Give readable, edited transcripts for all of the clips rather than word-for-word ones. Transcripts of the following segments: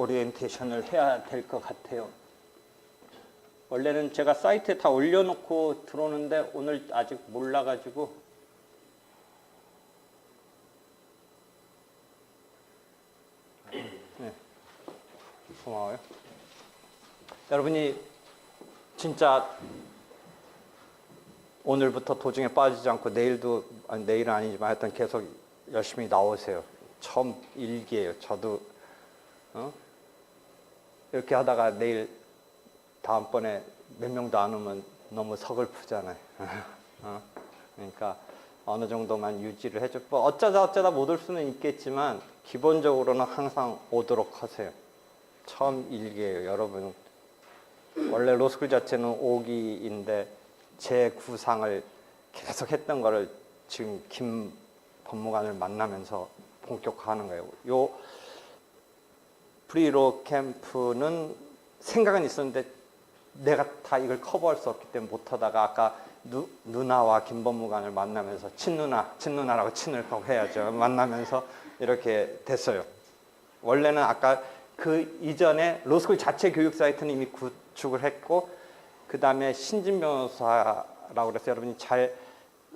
오리엔테이션을 해야 될 것 같아요. 원래는 제가 사이트에 다 올려놓고 들어오는데 오늘 아직 몰라가지고 네, 고마워요. 여러분이 진짜 오늘부터 도중에 빠지지 않고 내일도, 아니, 내일은 아니지만 하여튼 계속 열심히 나오세요. 처음 일기예요. 저도 이렇게 하다가 내일 다음번에 몇 명도 안 오면 너무 서글프잖아요. 그러니까 어느 정도만 유지를 해줘. 뭐 어쩌다 못 올 수는 있겠지만 기본적으로는 항상 오도록 하세요. 처음 일기예요. 여러분 원래 로스쿨 자체는 5기인데 제 구상을 계속 했던 거를 지금 김 법무관을 만나면서 본격화하는 거예요. 요 프리로 캠프는 생각은 있었는데 내가 다 이걸 커버할 수 없기 때문에 못하다가 아까 누나와 김 법무관을 만나면서 친누나라고 친을 꼭 해야죠. 만나면서 이렇게 됐어요. 원래는 아까 그 이전에 로스쿨 자체 교육 사이트는 이미 구축을 했고 그 다음에 신진 변호사라고 그래서 여러분이 잘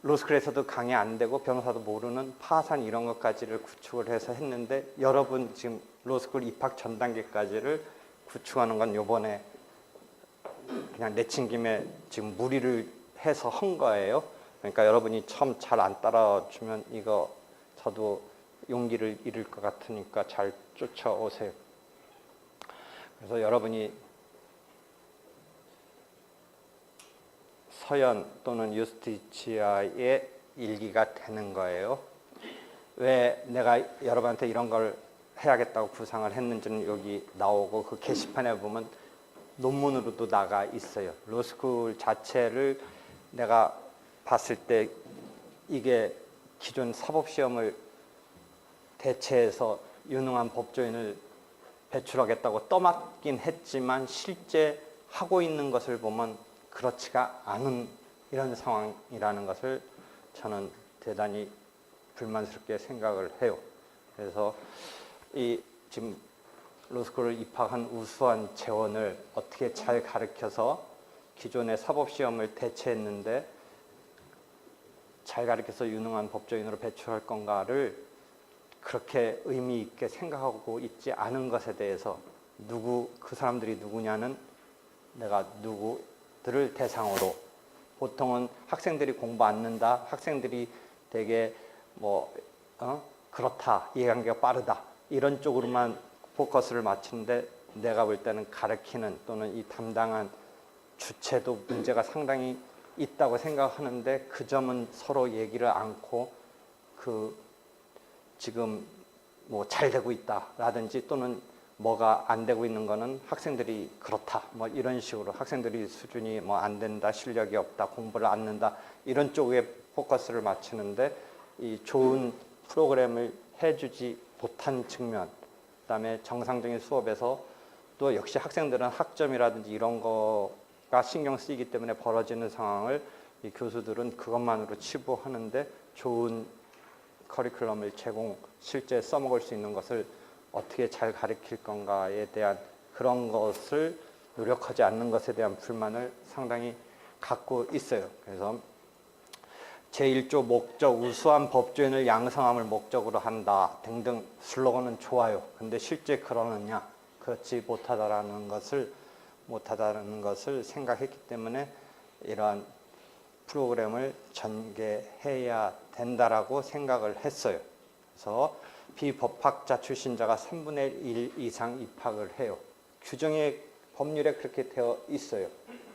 로스쿨에서도 강의 안 되고 변호사도 모르는 파산 이런 것까지를 구축을 해서 했는데 여러분 지금 로스쿨 입학 전 단계까지를 구축하는 건 요번에 그냥 내친 김에 지금 무리를 해서 한 거예요. 그러니까 여러분이 처음 잘 안 따라주면 이거 저도 용기를 잃을 것 같으니까 잘 쫓아오세요. 그래서 여러분이 서연 또는 유스티치아의 일기가 되는 거예요. 왜 내가 여러분한테 이런 걸 해야겠다고 구상을 했는지는 여기 나오고 그 게시판에 보면 논문으로도 나가 있어요. 로스쿨 자체를 내가 봤을 때 이게 기존 사법시험을 대체해서 유능한 법조인을 배출하겠다고 떠맡긴 했지만 실제 하고 있는 것을 보면 그렇지가 않은 이런 상황이라는 것을 저는 대단히 불만스럽게 생각을 해요. 그래서 이 지금 로스쿨을 입학한 우수한 재원을 어떻게 잘 가르쳐서 기존의 사법시험을 대체했는데 잘 가르쳐서 유능한 법조인으로 배출할 건가를 그렇게 의미 있게 생각하고 있지 않은 것에 대해서 그 사람들이 누구냐는 내가 누구들을 대상으로 보통은 학생들이 공부 안 는다, 학생들이 되게 그렇다, 이해관계가 빠르다 이런 쪽으로만 포커스를 맞추는데 내가 볼 때는 가르치는 또는 이 담당한 주체도 문제가 상당히 있다고 생각하는데 그 점은 서로 얘기를 않고 지금 뭐 잘 되고 있다라든지 또는 뭐가 안 되고 있는 거는 학생들이 그렇다 뭐 이런 식으로 학생들이 수준이 뭐 안 된다, 실력이 없다, 공부를 안 는다 이런 쪽에 포커스를 맞추는데 이 좋은 프로그램을 해주지 못한 측면, 그다음에 정상적인 수업에서 또 역시 학생들은 학점이라든지 이런 거가 신경 쓰이기 때문에 벌어지는 상황을 이 교수들은 그것만으로 치부하는데 좋은 커리큘럼을 실제 써먹을 수 있는 것을 어떻게 잘 가르칠 건가에 대한 그런 것을 노력하지 않는 것에 대한 불만을 상당히 갖고 있어요. 그래서 제1조 목적, 우수한 법조인을 양성함을 목적으로 한다 등등 슬로건은 좋아요. 근데 실제 그러느냐? 그렇지 못하다라는 것을 생각했기 때문에 이러한 프로그램을 전개해야 된다라고 생각을 했어요. 그래서 비법학자 출신자가 3분의 1 이상 입학을 해요. 규정에 법률에 그렇게 되어 있어요.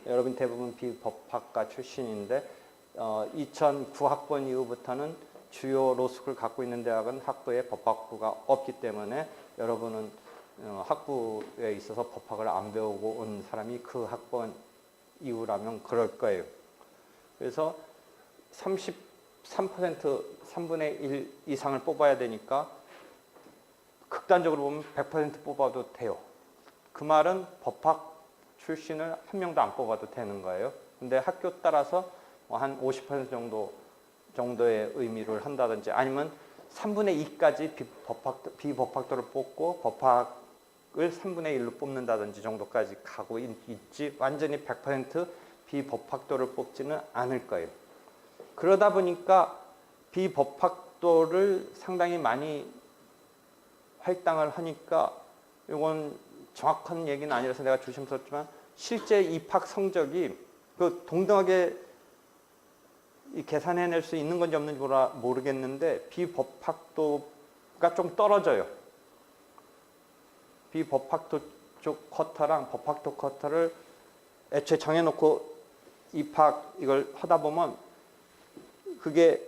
여러분 대부분 비법학과 출신인데 2009학번 이후부터는 주요 로스쿨 갖고 있는 대학은 학부에 법학부가 없기 때문에 여러분은 학부에 있어서 법학을 안 배우고 온 사람이 그 학번 이후라면 그럴 거예요. 그래서 33% 3분의 1 이상을 뽑아야 되니까 극단적으로 보면 100% 뽑아도 돼요. 그 말은 법학 출신을 한 명도 안 뽑아도 되는 거예요. 근데 학교 따라서 한 50% 정도의 의미를 한다든지 아니면 3분의 2까지 비법학도를 뽑고 법학 3분의 1로 뽑는다든지 정도까지 가고 있지 완전히 100% 비법학도를 뽑지는 않을 거예요. 그러다 보니까 비법학도를 상당히 많이 할당을 하니까 이건 정확한 얘기는 아니라서 내가 조심스럽지만 실제 입학 성적이 그 동등하게 계산해낼 수 있는 건지 없는지 모르겠는데 비법학도가 좀 떨어져요. 비법학도 쪽 쿼터랑 법학도 쿼터를 애초에 정해놓고 입학 이걸 하다 보면 그게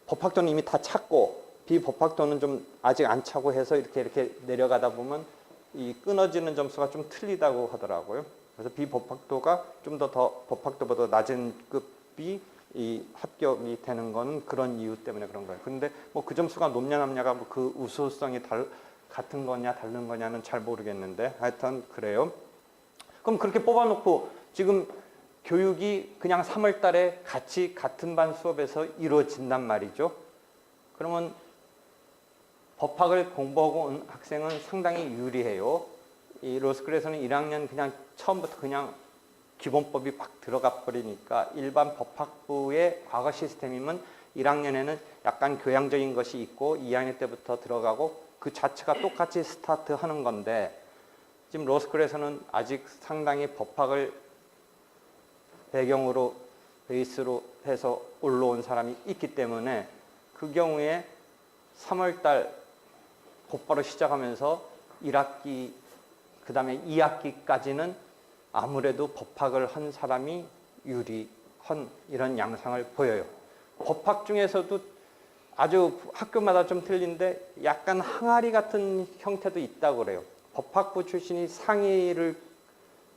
법학도는 이미 다 찼고 비법학도는 좀 아직 안 차고 해서 이렇게 내려가다 보면 이 끊어지는 점수가 좀 틀리다고 하더라고요. 그래서 비법학도가 좀 더 법학도보다 낮은 급이 이 합격이 되는 거는 그런 이유 때문에 그런 거예요. 근데 뭐 그 점수가 높냐 낮냐가 뭐 그 우수성이 같은 거냐 다른 거냐는 잘 모르겠는데 하여튼 그래요. 그럼 그렇게 뽑아놓고 지금 교육이 그냥 3월 달에 같이 같은 반 수업에서 이루어진단 말이죠. 그러면 법학을 공부하고 온 학생은 상당히 유리해요. 이 로스쿨에서는 1학년 그냥 처음부터 그냥 기본법이 팍 들어가 버리니까 일반 법학부의 과거 시스템이면 1학년에는 약간 교양적인 것이 있고 2학년 때부터 들어가고 그 자체가 똑같이 스타트하는 건데 지금 로스쿨에서는 아직 상당히 법학을 배경으로 베이스로 해서 올라온 사람이 있기 때문에 그 경우에 3월달 곧바로 시작하면서 1학기 그 다음에 2학기까지는 아무래도 법학을 한 사람이 유리한 이런 양상을 보여요. 법학 중에서도 아주 학교마다 좀 틀린데 약간 항아리 같은 형태도 있다고 그래요. 법학부 출신이 상위를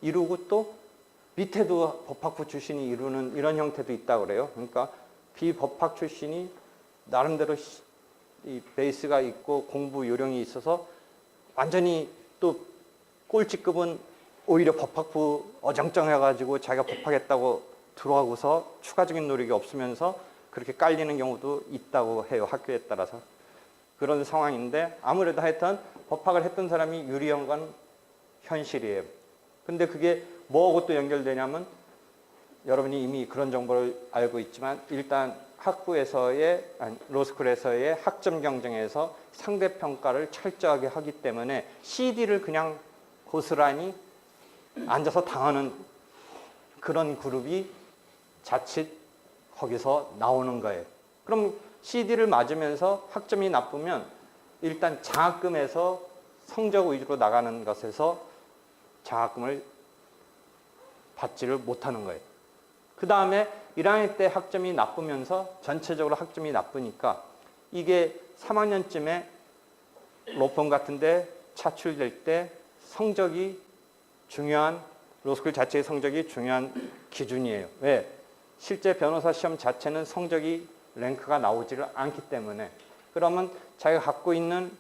이루고 또 밑에도 법학부 출신이 이루는 이런 형태도 있다고 그래요. 그러니까 비법학 출신이 나름대로 이 베이스가 있고 공부 요령이 있어서 완전히 또 꼴찌급은 오히려 법학부 어정쩡해가지고 자기가 법학했다고 들어가고서 추가적인 노력이 없으면서 그렇게 깔리는 경우도 있다고 해요. 학교에 따라서. 그런 상황인데 아무래도 하여튼 법학을 했던 사람이 유리한 건 현실이에요. 근데 그게 뭐하고 또 연결되냐면 여러분이 이미 그런 정보를 알고 있지만 일단 로스쿨에서의 학점 경쟁에서 상대평가를 철저하게 하기 때문에 CD를 그냥 고스란히 앉아서 당하는 그런 그룹이 자칫 거기서 나오는 거예요. 그럼 CD를 맞으면서 학점이 나쁘면 일단 장학금에서 성적 위주로 나가는 것에서 장학금을 받지를 못하는 거예요. 그 다음에 1학년 때 학점이 나쁘면서 전체적으로 학점이 나쁘니까 이게 3학년쯤에 로펌 같은데 차출될 때 성적이 중요한 로스쿨 자체의 성적이 중요한 기준이에요. 왜? 실제 변호사 시험 자체는 성적이 랭크가 나오지를 않기 때문에 그러면 자기가 갖고 있는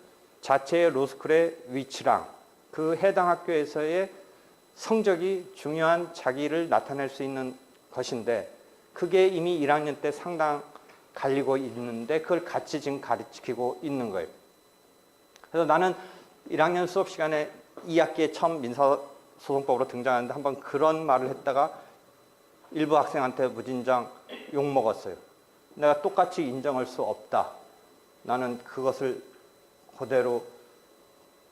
자체의 로스쿨의 위치랑 그 해당 학교에서의 성적이 중요한 자기를 나타낼 수 있는 것인데 그게 이미 1학년 때 상당 갈리고 있는데 그걸 같이 지금 가르치고 있는 거예요. 그래서 나는 1학년 수업 시간에 2학기에 처음 민사소송법으로 등장하는데 한번 그런 말을 했다가 일부 학생한테 무진장 욕먹었어요. 내가 똑같이 인정할 수 없다. 나는 그것을 그대로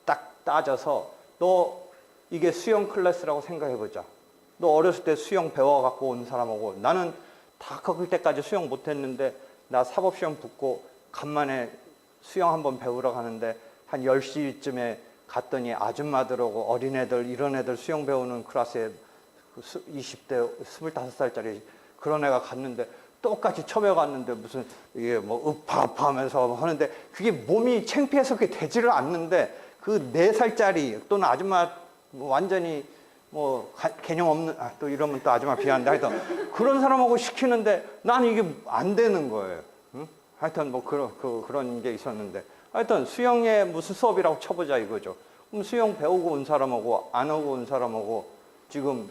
딱 따져서 너 이게 수영 클래스라고 생각해보자. 너 어렸을 때 수영 배워갖고 온 사람하고 나는 다 커클 때까지 수영 못했는데 나 사법시험 붙고 간만에 수영 한번 배우러 가는데 한 10시쯤에 갔더니 아줌마들하고 어린애들 이런 애들 수영 배우는 클래스에 20대 25살짜리 그런 애가 갔는데 똑같이 처음에 갔는데 무슨 이게 뭐 으파으파 하면서 하는데 그게 몸이 창피해서 그게 되지를 않는데 그 4살짜리 또는 아줌마 뭐 완전히 뭐 개념 없는 또 이러면 또 아줌마 비하는데 하여튼 그런 사람하고 시키는데 나는 이게 안 되는 거예요. 응? 하여튼 뭐 그런 게 있었는데 하여튼 수영에 무슨 수업이라고 쳐보자 이거죠. 그럼 수영 배우고 온 사람하고 안 오고 온 사람하고 지금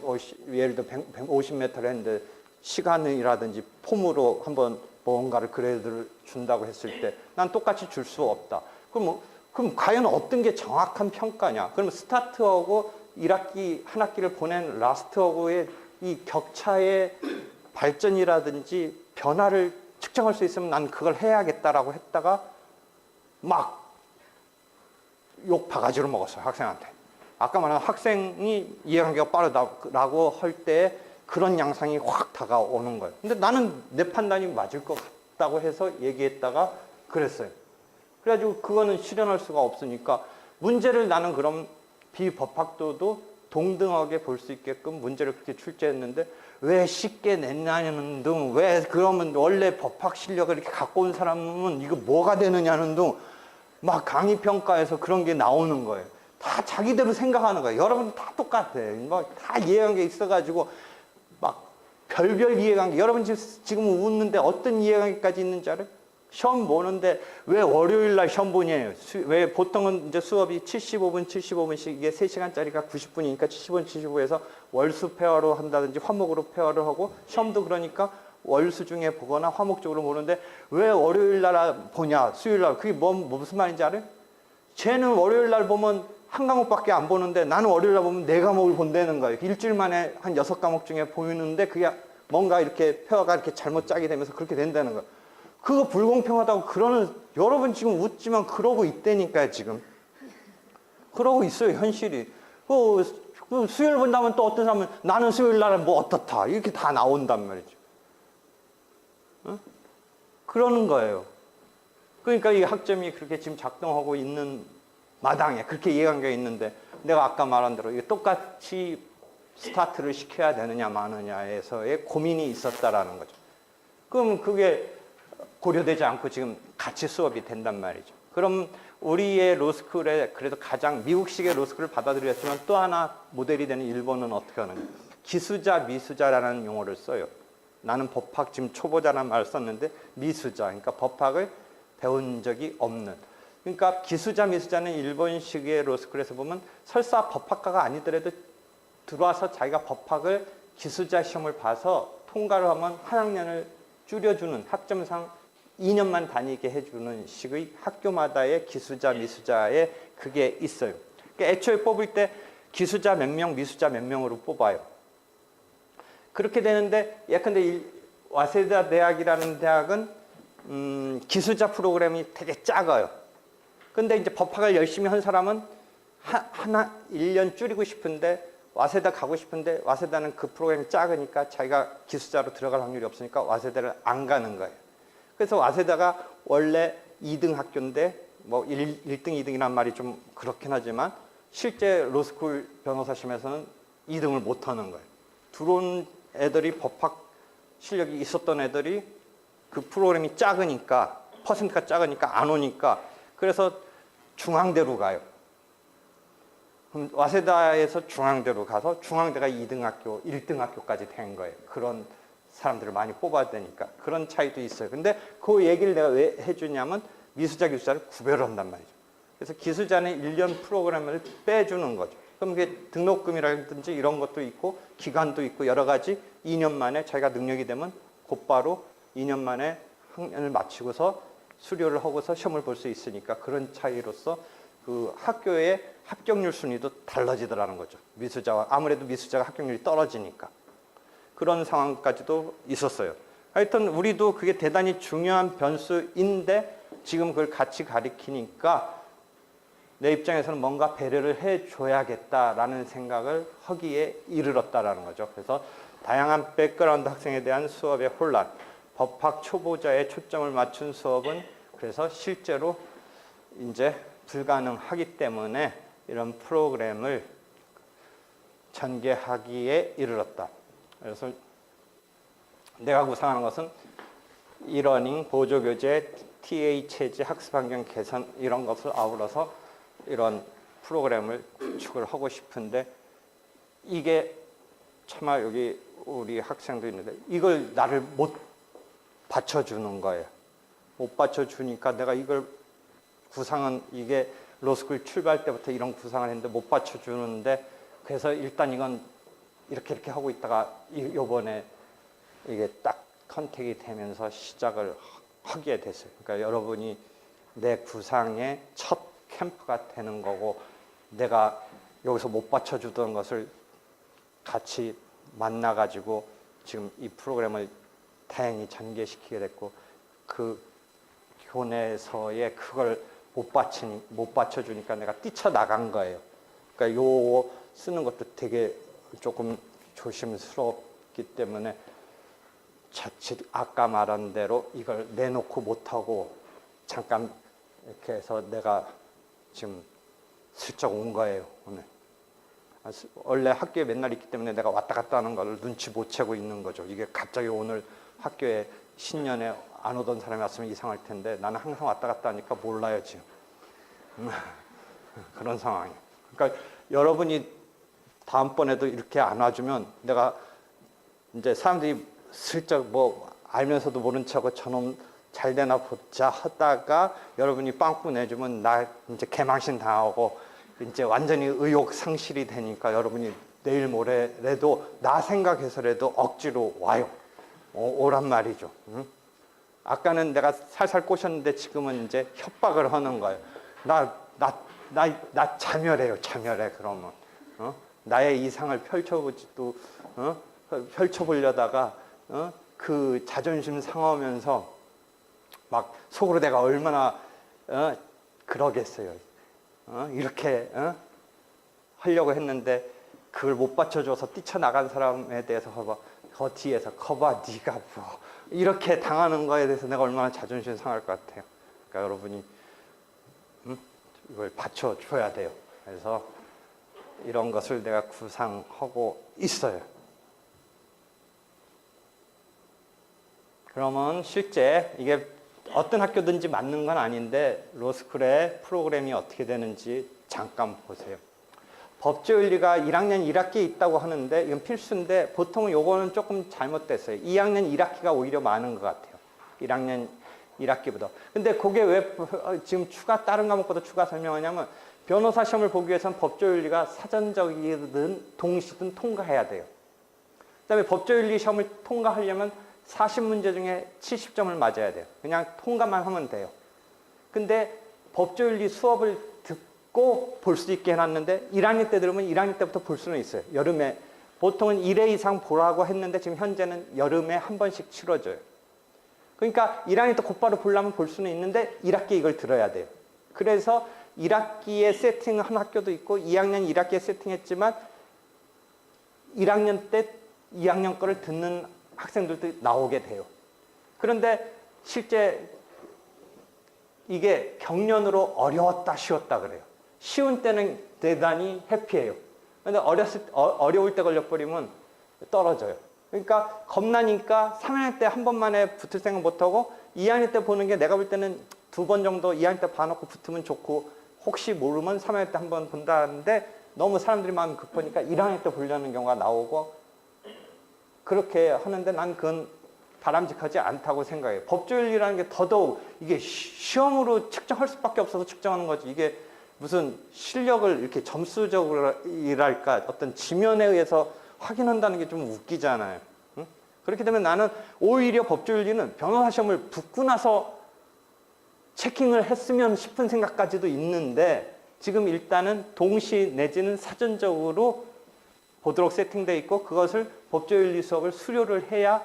예를 들어 150m를 했는데 시간이라든지 폼으로 한번 뭔가를 그레이드를 준다고 했을 때 난 똑같이 줄 수 없다. 그럼 뭐 그럼 과연 어떤 게 정확한 평가냐? 그럼 스타트하고 1학기, 한 학기를 보낸 라스트하고의 이 격차의 발전이라든지 변화를 측정할 수 있으면 난 그걸 해야겠다라고 했다가 막 욕 바가지로 먹었어요, 학생한테. 아까 말한 학생이 이해관계가 빠르다라고 할 때 그런 양상이 확 다가오는 거예요. 근데 나는 내 판단이 맞을 것 같다고 해서 얘기했다가 그랬어요. 그래가지고 그거는 실현할 수가 없으니까 문제를 나는 그럼 비법학도도 동등하게 볼 수 있게끔 문제를 그렇게 출제했는데 왜 쉽게 냈냐는 등, 왜 그러면 원래 법학 실력을 이렇게 갖고 온 사람은 이거 뭐가 되느냐는 등 막 강의 평가에서 그런 게 나오는 거예요. 다 자기대로 생각하는 거예요. 여러분 다 똑같아. 뭐 다 이해관계 있어가지고 막 별별 이해관계. 여러분 지금 웃는데 어떤 이해관계까지 있는지 알아요? 시험 보는데 왜 월요일 날 시험 보냐요? 왜 보통은 이제 수업이 75분씩 이게 3시간짜리가 90분이니까 75분, 75에서 월수 페어로 한다든지 화목으로 페어를 하고 시험도 그러니까 월수 중에 보거나 화목적으로 보는데 왜 월요일 날 보냐? 수요일 날 그게 무슨 말인지 알아요? 쟤는 월요일 날 보면 한 과목밖에 안 보는데 나는 월요일 날 보면 4과목을 본다는 거예요. 일주일 만에 한 6과목 중에 보이는데 그게 뭔가 이렇게 페어가 이렇게 잘못 짜게 되면서 그렇게 된다는 거예요. 그거 불공평하다고 그러는, 여러분 지금 웃지만 그러고 있다니까요, 지금. 그러고 있어요, 현실이. 그 수요일 본다면 또 어떤 사람은 나는 수요일 날은 뭐 어떻다. 이렇게 다 나온단 말이죠. 어? 그러는 거예요. 그러니까 이 학점이 그렇게 지금 작동하고 있는 마당에 그렇게 이해관계가 있는데 내가 아까 말한 대로 이게 똑같이 스타트를 시켜야 되느냐 마느냐에서의 고민이 있었다라는 거죠. 그럼 그게 고려되지 않고 지금 같이 수업이 된단 말이죠. 그럼 우리의 로스쿨에 그래도 가장 미국식의 로스쿨을 받아들였지만 또 하나 모델이 되는 일본은 어떻게 하느냐. 기수자, 미수자라는 용어를 써요. 나는 법학 지금 초보자라는 말을 썼는데 미수자, 그러니까 법학을 배운 적이 없는. 그러니까 기수자, 미수자는 일본식의 로스쿨에서 보면 설사 법학과가 아니더라도 들어와서 자기가 법학을 기수자 시험을 봐서 통과를 하면 한 학년을 줄여주는, 학점상 2년만 다니게 해주는 식의 학교마다의 기수자, 미수자의 그게 있어요. 그러니까 애초에 뽑을 때 기수자 몇 명, 미수자 몇 명으로 뽑아요. 그렇게 되는데 예컨대 와세다 대학이라는 대학은 기수자 프로그램이 되게 작아요. 근데 이제 법학을 열심히 한 사람은 하나 1년 줄이고 싶은데 와세다 가고 싶은데 와세다는 그 프로그램이 작으니까 자기가 기수자로 들어갈 확률이 없으니까 와세다를 안 가는 거예요. 그래서 와세다가 원래 2등 학교인데 뭐 1등, 2등이란 말이 좀 그렇긴 하지만 실제 로스쿨 변호사 시험에서는 2등을 못 하는 거예요. 들어온 애들이 법학 실력이 있었던 애들이 그 프로그램이 작으니까 퍼센트가 작으니까 안 오니까 그래서 중앙대로 가요. 그럼 와세다에서 중앙대로 가서 중앙대가 2등 학교, 1등 학교까지 된 거예요. 그런 사람들을 많이 뽑아야 되니까. 그런 차이도 있어요. 근데 그 얘기를 내가 왜 해주냐면 미수자, 기수자를 구별을 한단 말이죠. 그래서 기수자는 1년 프로그램을 빼주는 거죠. 그럼 그게 등록금이라든지 이런 것도 있고 기간도 있고 여러 가지 2년 만에 자기가 능력이 되면 곧바로 2년 만에 학년을 마치고서 수료를 하고서 시험을 볼 수 있으니까 그런 차이로서 그 학교의 합격률 순위도 달라지더라는 거죠. 미수자와 아무래도 미수자가 합격률이 떨어지니까 그런 상황까지도 있었어요. 하여튼 우리도 그게 대단히 중요한 변수인데 지금 그걸 같이 가리키니까 내 입장에서는 뭔가 배려를 해줘야겠다라는 생각을 하기에 이르렀다라는 거죠. 그래서 다양한 백그라운드 학생에 대한 수업의 혼란, 법학 초보자의 초점을 맞춘 수업은 그래서 실제로 이제 불가능하기 때문에 이런 프로그램을 전개하기에 이르렀다. 그래서 내가 구상하는 것은 이러닝, 보조교재, TA 체제, 학습환경 개선 이런 것을 아우러서 이런 프로그램을 구축을 하고 싶은데 이게 차마 여기 우리 학생도 있는데 이걸 나를 못 받쳐주는 거예요. 못 받쳐주니까 내가 이걸 구상은 이게 로스쿨 출발 때부터 이런 구상을 했는데 못 받쳐주는데 그래서 일단 이건 이렇게 하고 있다가 요번에 이게 딱 컨택이 되면서 시작을 하게 됐어요. 그러니까 여러분이 내 구상의 첫 캠프가 되는 거고, 내가 여기서 못 받쳐주던 것을 같이 만나가지고 지금 이 프로그램을 다행히 전개시키게 됐고, 그 교내에서의 그걸 못 받쳐주니까 내가 뛰쳐나간 거예요. 그러니까 요 쓰는 것도 되게 조금 조심스럽기 때문에 자칫 아까 말한 대로 이걸 내놓고 못하고 잠깐 이렇게 해서 내가 지금 슬쩍 온 거예요, 오늘. 원래 학교에 맨날 있기 때문에 내가 왔다 갔다 하는 걸 눈치 못 채고 있는 거죠. 이게 갑자기 오늘 학교에 신년에 안 오던 사람이 왔으면 이상할 텐데 나는 항상 왔다 갔다 하니까 몰라요, 지금. 그런 상황이에요. 그러니까 여러분이 다음번에도 이렇게 안 와주면 내가 이제 사람들이 슬쩍 뭐 알면서도 모른 척하고 저놈 잘 되나 보자 하다가 여러분이 빵꾸 내주면 나 이제 개망신 당하고 이제 완전히 의욕 상실이 되니까 여러분이 내일 모레라도 나 생각해서라도 억지로 와요. 오란 말이죠. 응? 아까는 내가 살살 꼬셨는데 지금은 이제 협박을 하는 거예요. 나 자멸해요. 자멸해, 그러면. 나의 이상을 펼쳐보지도, 펼쳐보려다가, 그 자존심 상하면서 막 속으로 내가 얼마나, 그러겠어요. 이렇게, 하려고 했는데 그걸 못 받쳐줘서 뛰쳐나간 사람에 대해서 봐봐. 그 뒤에서 거봐, 네가 뭐. 이렇게 당하는 거에 대해서 내가 얼마나 자존심 상할 것 같아요. 그러니까 여러분이, 이걸 받쳐줘야 돼요. 그래서 이런 것을 내가 구상하고 있어요. 그러면 실제 이게 어떤 학교든지 맞는 건 아닌데 로스쿨의 프로그램이 어떻게 되는지 잠깐 보세요. 법조윤리가 1학년 1학기에 있다고 하는데 이건 필수인데 보통 요거는 조금 잘못됐어요. 2학년 1학기가 오히려 많은 것 같아요. 1학년 1학기보다. 근데 그게 왜 지금 다른 과목보다 추가 설명하냐면 변호사 시험을 보기 위해서는 법조윤리가 사전적이든 동시든 통과해야 돼요. 그 다음에 법조윤리 시험을 통과하려면 40문제 중에 70점을 맞아야 돼요. 그냥 통과만 하면 돼요. 근데 법조윤리 수업을 듣고 볼 수 있게 해놨는데 1학년 때 들으면 1학년 때부터 볼 수는 있어요. 여름에. 보통은 1회 이상 보라고 했는데 지금 현재는 여름에 한 번씩 치러져요. 그러니까 1학년 때 곧바로 보려면 볼 수는 있는데 1학기에 이걸 들어야 돼요. 그래서 1학기에 세팅을 한 학교도 있고 2학년 1학기에 세팅했지만 1학년 때 2학년 거를 듣는 학생들도 나오게 돼요. 그런데 실제 이게 경련으로 어려웠다 쉬웠다 그래요. 쉬운 때는 대단히 해피해요. 그런데 어려울 때 걸려버리면 떨어져요. 그러니까 겁나니까 3학년 때 한 번만에 붙을 생각 못하고 2학년 때 보는 게 내가 볼 때는 2번 정도 2학년 때 봐놓고 붙으면 좋고 혹시 모르면 3학년 때 한 번 본다는데 너무 사람들이 마음이 급하니까 1학년 때 보려는 경우가 나오고 그렇게 하는데 난 그건 바람직하지 않다고 생각해요. 법조윤리라는 게 더더욱 이게 시험으로 측정할 수밖에 없어서 측정하는 거지. 이게 무슨 실력을 이렇게 점수적으로랄까 어떤 지면에 의해서 확인한다는 게 좀 웃기잖아요. 응? 그렇게 되면 나는 오히려 법조윤리는 변호사 시험을 붙고 나서 체킹을 했으면 싶은 생각까지도 있는데 지금 일단은 동시 내지는 사전적으로 보도록 세팅되어 있고 그것을 법조윤리 수업을 수료를 해야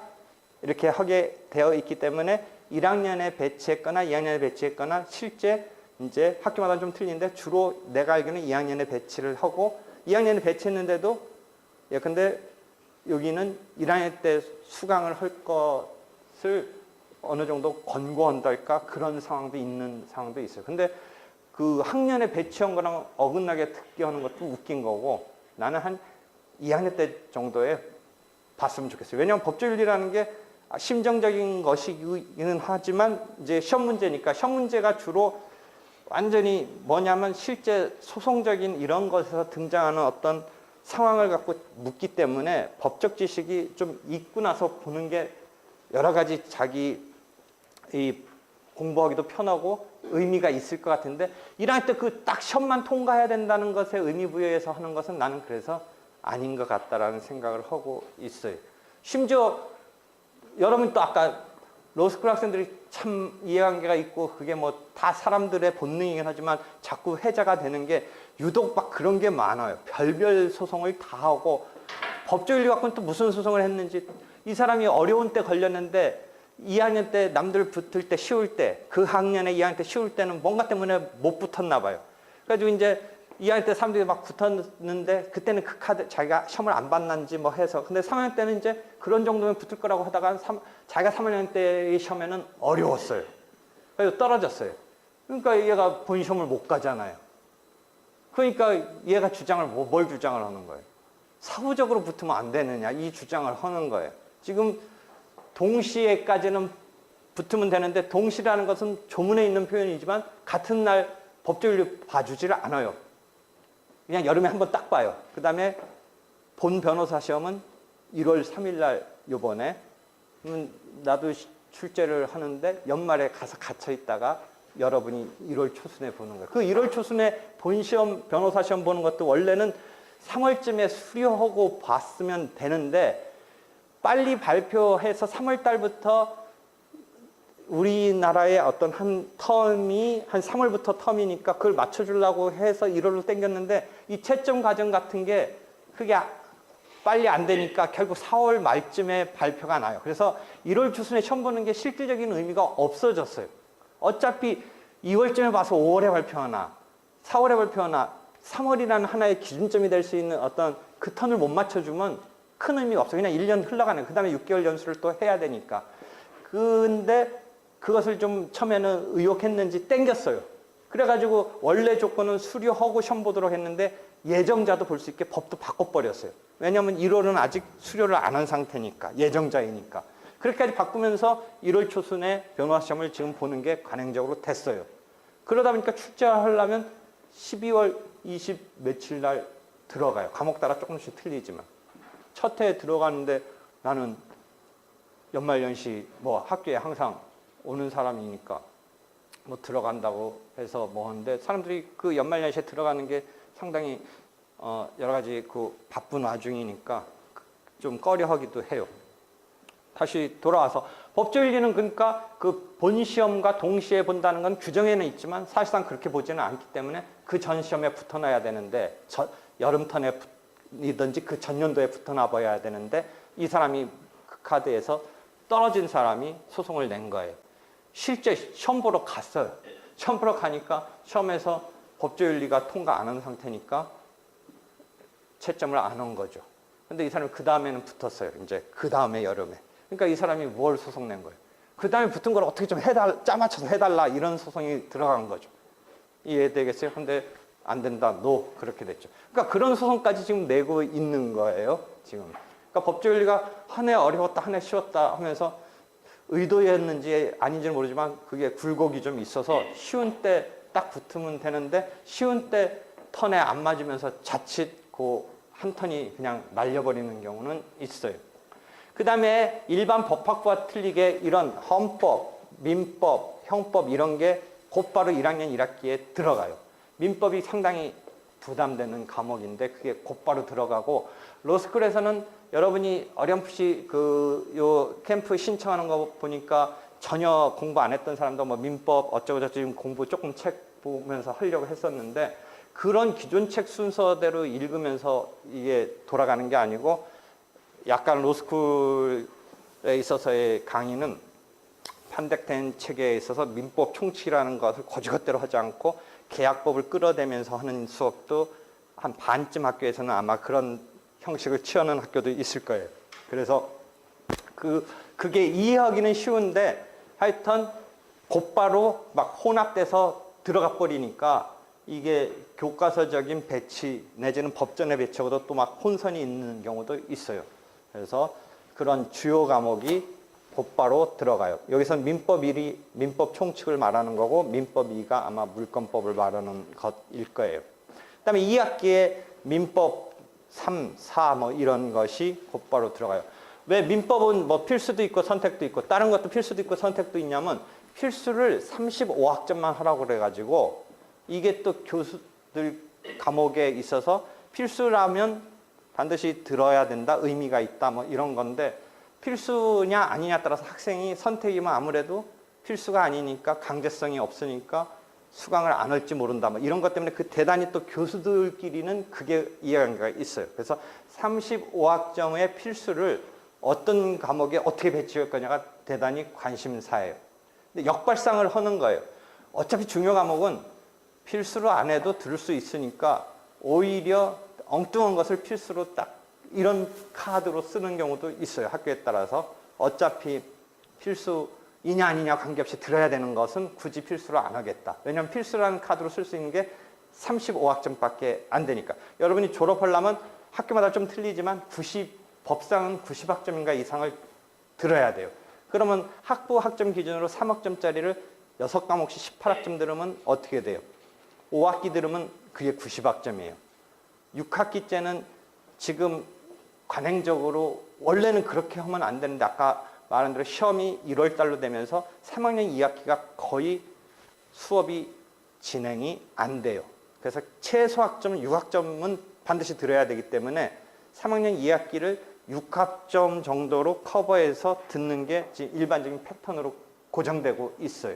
이렇게 하게 되어 있기 때문에 1학년에 배치했거나 2학년에 배치했거나 실제 이제 학교마다 좀 틀린데 주로 내가 알기로는 2학년에 배치를 하고 2학년에 배치했는데도 근데 여기는 1학년 때 수강을 할 것을 어느 정도 권고한달까 그런 상황도 있는 상황도 있어요. 근데 그 학년에 배치한 거랑 어긋나게 특기하는 것도 웃긴 거고 나는 한 2학년 때 정도에 봤으면 좋겠어요. 왜냐하면 법조윤리라는 게 심정적인 것이기는 하지만 이제 시험 문제니까 시험 문제가 주로 완전히 뭐냐면 실제 소송적인 이런 것에서 등장하는 어떤 상황을 갖고 묻기 때문에 법적 지식이 좀 있고 나서 보는 게 여러 가지 자기 이 공부하기도 편하고 의미가 있을 것 같은데 1학년 때 그 딱 시험만 통과해야 된다는 것에 의미 부여해서 하는 것은 나는 그래서 아닌 것 같다라는 생각을 하고 있어요. 심지어 여러분 또 아까 로스쿨 학생들이 참 이해관계가 있고 그게 뭐 다 사람들의 본능이긴 하지만 자꾸 회자가 되는 게 유독 막 그런 게 많아요. 별별 소송을 다 하고 법조윤리 갖고는 또 무슨 소송을 했는지 이 사람이 어려운 때 걸렸는데 2학년 때 남들 붙을 때 쉬울 때 그 학년에 2학년 때 쉬울 때는 뭔가 때문에 못 붙었나 봐요. 그래가지고 이제 2학년 때 사람들이 막 붙었는데 그때는 그 카드 자기가 시험을 안 봤는지 뭐 해서 근데 3학년 때는 이제 그런 정도면 붙을 거라고 하다가 자기가 3학년 때의 시험에는 어려웠어요. 그래서 떨어졌어요. 그러니까 얘가 본 시험을 못 가잖아요. 그러니까 얘가 주장을 뭘 주장을 하는 거예요? 사후적으로 붙으면 안 되느냐 이 주장을 하는 거예요. 지금 동시에까지는 붙으면 되는데 동시라는 것은 조문에 있는 표현이지만 같은 날 법조윤리 봐주지를 않아요. 그냥 여름에 한번 딱 봐요. 그 다음에 본 변호사 시험은 1월 3일 날 요번에 나도 출제를 하는데 연말에 가서 갇혀 있다가 여러분이 1월 초순에 보는 거예요. 그 1월 초순에 본 시험 변호사 시험 보는 것도 원래는 3월쯤에 수료하고 봤으면 되는데 빨리 발표해서 3월 달부터 우리나라의 어떤 한 텀이 한 3월부터 텀이니까 그걸 맞춰주려고 해서 1월로 땡겼는데 이 채점 과정 같은 게 그게 빨리 안 되니까 결국 4월 말쯤에 발표가 나요. 그래서 1월 초순에 시험 보는 게 실질적인 의미가 없어졌어요. 어차피 2월쯤에 봐서 5월에 발표하나 4월에 발표하나 3월이라는 하나의 기준점이 될 수 있는 어떤 그 턴을 못 맞춰주면 큰 의미가 없어요. 그냥 1년 흘러가는 그 다음에 6개월 연수를 또 해야 되니까. 근데 그것을 좀 처음에는 의혹했는지 땡겼어요. 그래가지고 원래 조건은 수료하고 시험 보도록 했는데 예정자도 볼 수 있게 법도 바꿔버렸어요. 왜냐하면 1월은 아직 수료를 안 한 상태니까 예정자이니까. 그렇게까지 바꾸면서 1월 초순에 변호사 시험을 지금 보는 게 관행적으로 됐어요. 그러다 보니까 출제하려면 12월 20 며칠 날 들어가요. 과목 따라 조금씩 틀리지만. 첫 해에 들어가는데 나는 연말연시 뭐 학교에 항상 오는 사람이니까 뭐 들어간다고 해서 뭐 하는데 사람들이 그 연말연시에 들어가는 게 상당히 여러 가지 그 바쁜 와중이니까 좀 꺼려하기도 해요. 다시 돌아와서 법조윤리는 그러니까 그 본 시험과 동시에 본다는 건 규정에는 있지만 사실상 그렇게 보지는 않기 때문에 그 전 시험에 붙어놔야 되는데 여름 턴에이든지 그 전년도에 붙어놔 봐야 되는데 이 사람이 그 카드에서 떨어진 사람이 소송을 낸 거예요. 실제 시험 보러 갔어요. 시험 보러 가니까 시험에서 법조윤리가 통과 안 한 상태니까 채점을 안 한 거죠. 근데 이 사람이 그 다음에는 붙었어요. 이제 그 다음에 여름에. 그러니까 이 사람이 뭘 소송 낸 거예요? 그 다음에 붙은 걸 어떻게 좀 짜맞춰서 해달라 이런 소송이 들어간 거죠. 이해되겠어요? 근데 안 된다. 노. 그렇게 됐죠. 그러니까 그런 소송까지 지금 내고 있는 거예요. 지금. 그러니까 법조윤리가 한 해 어려웠다, 한 해 쉬웠다 하면서 의도였는지 아닌지는 모르지만 그게 굴곡이 좀 있어서 쉬운 때 딱 붙으면 되는데 쉬운 때 턴에 안 맞으면서 자칫 그 한 턴이 그냥 날려버리는 경우는 있어요. 그 다음에 일반 법학부와 틀리게 이런 헌법, 민법, 형법 이런 게 곧바로 1학년 1학기에 들어가요. 민법이 상당히 부담되는 과목인데 그게 곧바로 들어가고 로스쿨에서는 여러분이 어렴풋이 요 캠프 신청하는 거 보니까 전혀 공부 안 했던 사람도 뭐 민법 어쩌고저쩌고 공부 조금 책 보면서 하려고 했었는데 그런 기존 책 순서대로 읽으면서 이게 돌아가는 게 아니고 약간 로스쿨에 있어서의 강의는 판택된 책에 있어서 민법 총칙이라는 것을 거지것대로 하지 않고 계약법을 끌어대면서 하는 수업도 한 반쯤 학교에서는 아마 그런 형식을 취하는 학교도 있을 거예요. 그래서 그게 이해하기는 쉬운데 하여튼 곧바로 막 혼합돼서 들어가 버리니까 이게 교과서적인 배치 내지는 법전의 배치하고도 또 막 혼선이 있는 경우도 있어요. 그래서 그런 주요 과목이 곧바로 들어가요. 여기서는 민법 1이 민법 총칙을 말하는 거고 민법 2가 아마 물권법을 말하는 것일 거예요. 그다음에 2학기에 민법 3, 4 뭐 이런 것이 곧바로 들어가요. 왜 민법은 뭐 필수도 있고 선택도 있고 다른 것도 필수도 있고 선택도 있냐면 필수를 35학점만 하라고 그래가지고 이게 또 교수들 과목에 있어서 필수라면 반드시 들어야 된다, 의미가 있다 뭐 이런 건데 필수냐 아니냐 따라서 학생이 선택이면 아무래도 필수가 아니니까 강제성이 없으니까 수강을 안 할지 모른다. 뭐 이런 것 때문에 그 대단히 또 교수들끼리는 그게 이해관계가 있어요. 그래서 35학점의 필수를 어떤 과목에 어떻게 배치할 거냐가 대단히 관심사예요. 근데 역발상을 하는 거예요. 어차피 중요 과목은 필수로 안 해도 들을 수 있으니까 오히려 엉뚱한 것을 필수로 딱 이런 카드로 쓰는 경우도 있어요. 학교에 따라서. 어차피 필수이냐 아니냐 관계없이 들어야 되는 것은 굳이 필수로 안 하겠다. 왜냐하면 필수라는 카드로 쓸 수 있는 게 35학점밖에 안 되니까. 여러분이 졸업하려면 학교마다 좀 틀리지만 법상은 90학점인가 이상을 들어야 돼요. 그러면 학부 학점 기준으로 3학점짜리를 6과목씩 18학점 들으면 어떻게 돼요? 5학기 들으면 그게 90학점이에요. 6학기째는 지금 관행적으로 원래는 그렇게 하면 안 되는데 아까 말한 대로 시험이 1월 달로 되면서 3학년 2학기가 거의 수업이 진행이 안 돼요. 그래서 최소 학점 6학점은 반드시 들어야 되기 때문에 3학년 2학기를 6학점 정도로 커버해서 듣는 게 지금 일반적인 패턴으로 고정되고 있어요.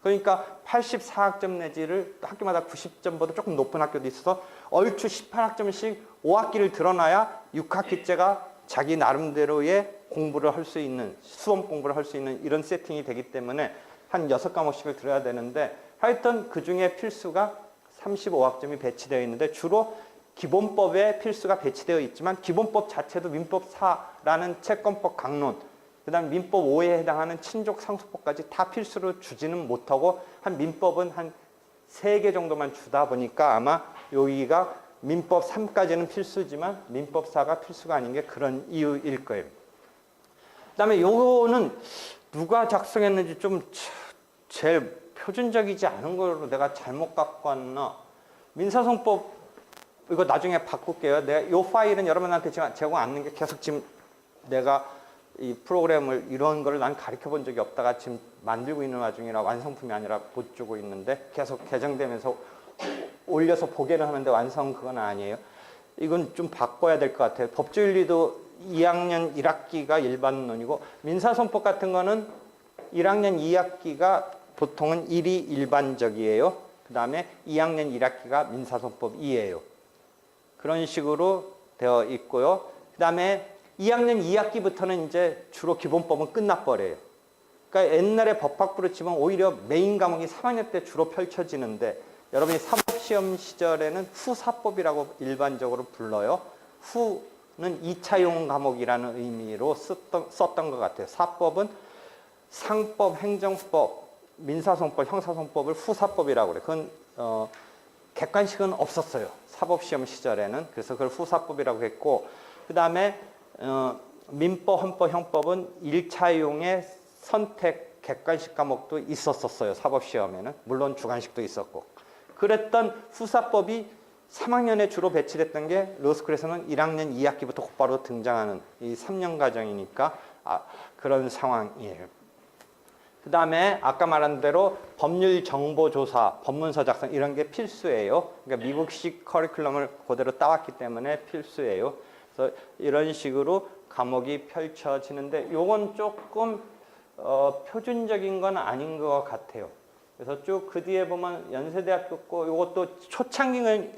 그러니까 84학점 내지를 학교마다 90점보다 조금 높은 학교도 있어서 얼추 18학점씩 5학기를 들어놔야 6학기째가 자기 나름대로의 공부를 할 수 있는, 수험 공부를 할 수 있는 이런 세팅이 되기 때문에 한 6과목씩을 들어야 되는데 하여튼 그중에 필수가 35학점이 배치되어 있는데 주로 기본법에 필수가 배치되어 있지만 기본법 자체도 민법 4라는 채권법 강론, 그 다음에 민법 5에 해당하는 친족 상속법까지 다 필수로 주지는 못하고 한 민법은 한 3개 정도만 주다 보니까 아마 여기가 민법 3까지는 필수지만 민법 4가 필수가 아닌 게 그런 이유일 거예요. 그 다음에 요거는 누가 작성했는지 좀 제일 표준적이지 않은 걸로 내가 잘못 갖고 왔나. 민사소송법 이거 나중에 바꿀게요. 내가 요 파일은 여러분한테 지금 제공 않는 게 계속 지금 내가 이 프로그램을 이런 거를 난 가르쳐 본 적이 없다가 지금 만들고 있는 와중이라 완성품이 아니라 못 주고 있는데 계속 개정되면서 올려서 보게는 하는데 완성 그건 아니에요. 이건 좀 바꿔야 될 것 같아요. 법조윤리도 2학년 1학기가 일반론이고 민사소송법 같은 거는 1학년 2학기가 보통은 1이 일반적이에요. 그 다음에 2학년 1학기가 민사소송법 2예요. 그런 식으로 되어 있고요. 그 다음에 2학년 2학기부터는 이제 주로 기본법은 끝나버려요. 그러니까 옛날에 법학부로 치면 오히려 메인 과목이 3학년 때 주로 펼쳐지는데 여러분이 사법시험 시절에는 후사법이라고 일반적으로 불러요. 후는 2차용 과목이라는 의미로 썼던 것 같아요. 사법은 상법, 행정법, 민사소송법, 형사소송법을 후사법이라고 그래요. 그건 객관식은 없었어요. 사법시험 시절에는. 그래서 그걸 후사법이라고 했고 그 다음에 민법, 헌법, 형법은 1차용의 선택 객관식 과목도 있었어요. 사법시험에는. 물론 주관식도 있었고. 그랬던 후사법이 3학년에 주로 배치됐던 게 로스쿨에서는 1학년 2학기부터 곧바로 등장하는 이 3년 과정이니까 그런 상황이에요. 그 다음에 아까 말한 대로 법률 정보조사, 법문서 작성 이런 게 필수예요. 그러니까 미국식 커리큘럼을 그대로 따왔기 때문에 필수예요. 그래서 이런 식으로 과목이 펼쳐지는데 요건 조금 표준적인 건 아닌 것 같아요. 그래서 쭉 그 뒤에 보면 연세대학교 거 요것도 초창기의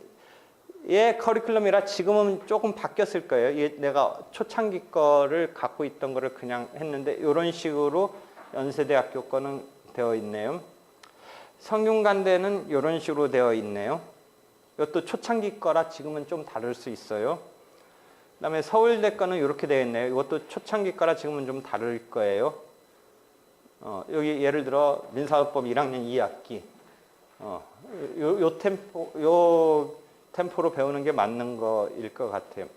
커리큘럼이라 지금은 조금 바뀌었을 거예요. 내가 초창기 거를 갖고 있던 거를 그냥 했는데 이런 식으로 연세대학교 거는 되어 있네요. 성균관대는 이런 식으로 되어 있네요. 이것도 초창기 거라 지금은 좀 다를 수 있어요. 그 다음에 서울대 거는 이렇게 되어 있네요. 이것도 초창기 거라 지금은 좀 다를 거예요. 여기 예를 들어 민사법 1학년 2학기 요 템포로 배우는 게 맞는 거일 것 같아요.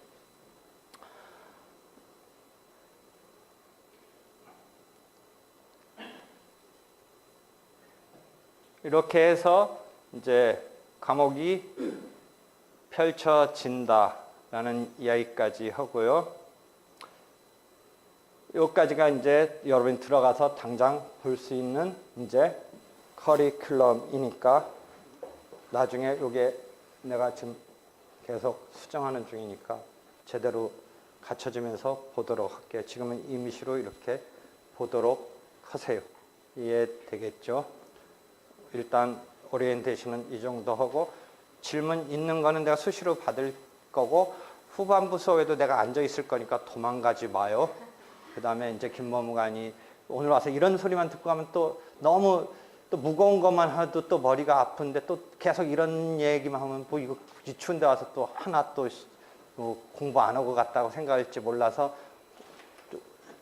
이렇게 해서 이제 과목이 펼쳐진다라는 이야기까지 하고요. 여기까지가 이제 여러분이 들어가서 당장 볼 수 있는 이제 커리큘럼이니까 나중에 이게 내가 지금 계속 수정하는 중이니까 제대로 갖춰지면서 보도록 할게요. 지금은 임시로 이렇게 보도록 하세요. 이해되겠죠? 일단 오리엔테이션은 이 정도 하고 질문 있는 거는 내가 수시로 받을 거고 후반부 수업에도 내가 앉아 있을 거니까 도망가지 마요. 그 다음에 이제 김범우관이 오늘 와서 이런 소리만 듣고 가면 또 너무 또 무거운 것만 해도 또 머리가 아픈데 또 계속 이런 얘기만 하면 뭐 이거 굳이 추운데 와서 또 하나 또 뭐 공부 안 하고 갔다고 생각할지 몰라서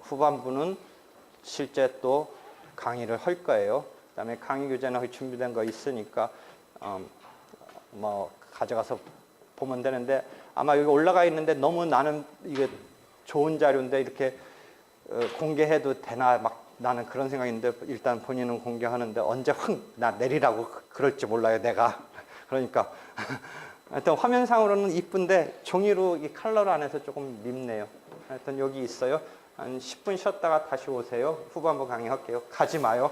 후반부는 실제 또 강의를 할 거예요. 그 다음에 강의 교재는 준비된 거 있으니까 뭐 가져가서 보면 되는데 아마 여기 올라가 있는데 너무 나는 이게 좋은 자료인데 이렇게 공개해도 되나 막 나는 그런 생각인데 일단 본인은 공개하는데 언제 확 나 내리라고 그럴지 몰라요 내가. 그러니까 하여튼 화면상으로는 이쁜데 종이로 이 컬러로 안 해서 조금 밉네요. 하여튼 여기 있어요. 한 10분 쉬었다가 다시 오세요. 후반부 강의할게요. 가지 마요.